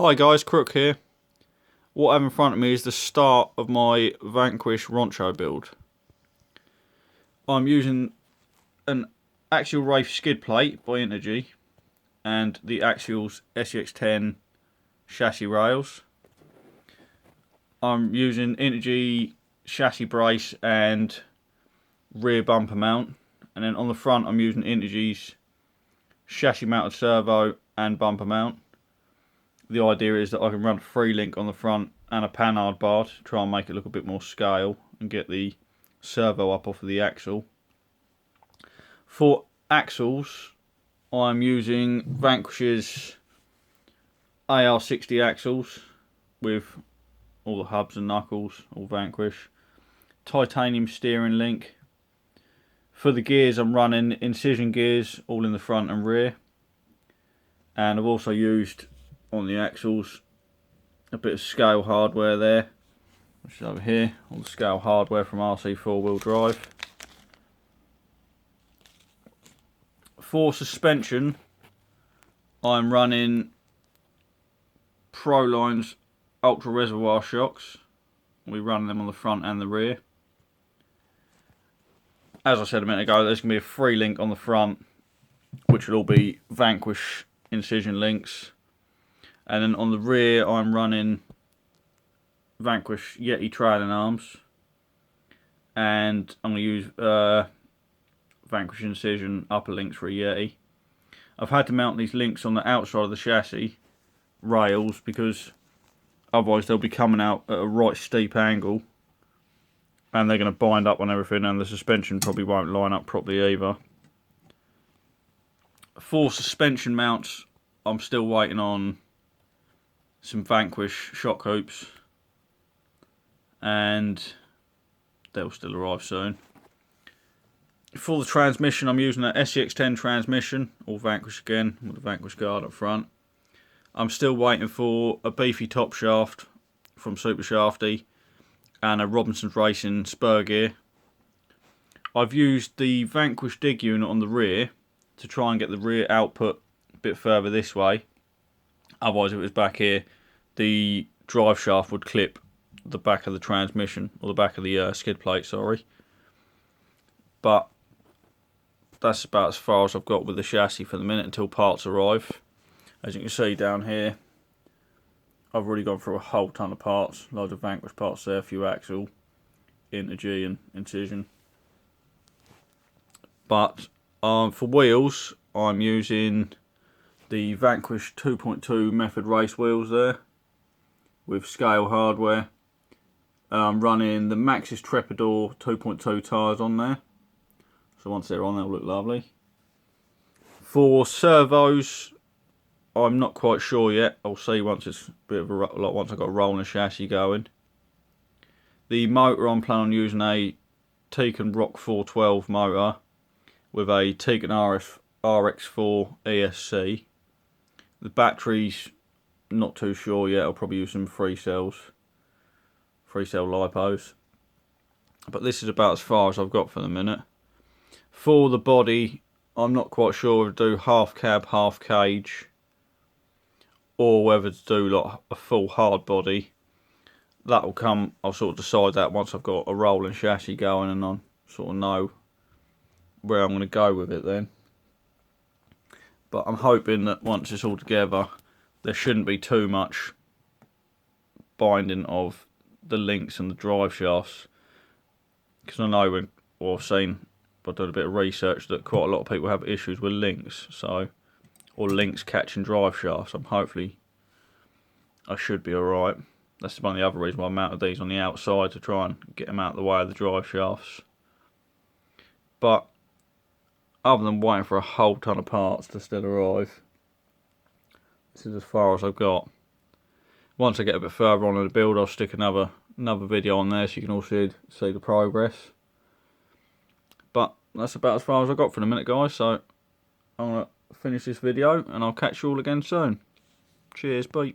Hi guys, Crook here. What I have in front of me is the start of my Vanquish wroncho build. I'm using an Axial Wraith skid plate by Energy and the Axial's SEX10 chassis rails. I'm using Energy chassis brace and rear bumper mount, and then on the front I'm using Energy's chassis mounted servo and bumper mount. The idea is that I can run a 3-link on the front and a panhard bar to try and make it look a bit more scale and get the servo up off of the axle. For axles, I'm using Vanquish's AR60 axles with all the hubs and knuckles, all Vanquish. Titanium steering link. For the gears, I'm running Incision gears, all in the front and rear. And I've also used on the axles a bit of scale hardware there, which is over here, all the scale hardware from RC 4-wheel drive. For suspension, I'm running Proline's Ultra Reservoir shocks. We run them on the front and the rear. As I said a minute ago, there's going to be a 3-link on the front, which will all be Vanquish incision links. And then on the rear, I'm running Vanquish Yeti trailing arms. And I'm going to use Vanquish incision upper links for a Yeti. I've had to mount these links on the outside of the chassis rails because otherwise they'll be coming out at a right steep angle. And they're going to bind up on everything, and the suspension probably won't line up properly either. For suspension mounts, I'm still waiting on some Vanquish shock hoops, and they'll still arrive soon. For the transmission, I'm using an SEX10 transmission, all Vanquish again, with the Vanquish guard up front. I'm still waiting for a beefy top shaft from Super Shafty and a Robinson's Racing spur gear. I've used the Vanquish dig unit on the rear to try and get the rear output a bit further this way. Otherwise, if it was back here, the drive shaft would clip the back of the transmission, or the back of the skid plate, sorry. But that's about as far as I've got with the chassis for the minute until parts arrive. As you can see down here, I've already gone through a whole ton of parts, loads of Vanquish parts there, a few axle, Energy and Incision. But for wheels, I'm using the Vanquish 2.2 Method race wheels there, with scale hardware. I'm running the Maxxis Trepador 2.2 tyres on there, so once they're on they'll look lovely. For servos, I'm not quite sure yet. I'll see once it's a bit of once I've got a rolling chassis going. The motor, I'm planning on using a Tekin Rock 412 motor with a Tekin RX4 ESC. The batteries, not too sure yet. I'll probably use some 3-cell lipos. But this is about as far as I've got for the minute. For the body, I'm not quite sure whether to do half cab, half cage, or whether to do like a full hard body. That will come, I'll sort of decide that once I've got a rolling chassis going and I sort of know where I'm going to go with it then. But I'm hoping that once it's all together, there shouldn't be too much binding of the links and the drive shafts. Because I know I've seen, I've done a bit of research, that quite a lot of people have issues with links. Or links catching drive shafts. Hopefully I should be alright. That's one of the other reasons why I mounted these on the outside, to try and get them out of the way of the drive shafts. But other than waiting for a whole ton of parts to still arrive, this is as far as I've got. Once I get a bit further on in the build, I'll stick another video on there so you can all see the progress. But that's about as far as I've got for the minute, guys, so I'm going to finish this video and I'll catch you all again soon. Cheers, bye.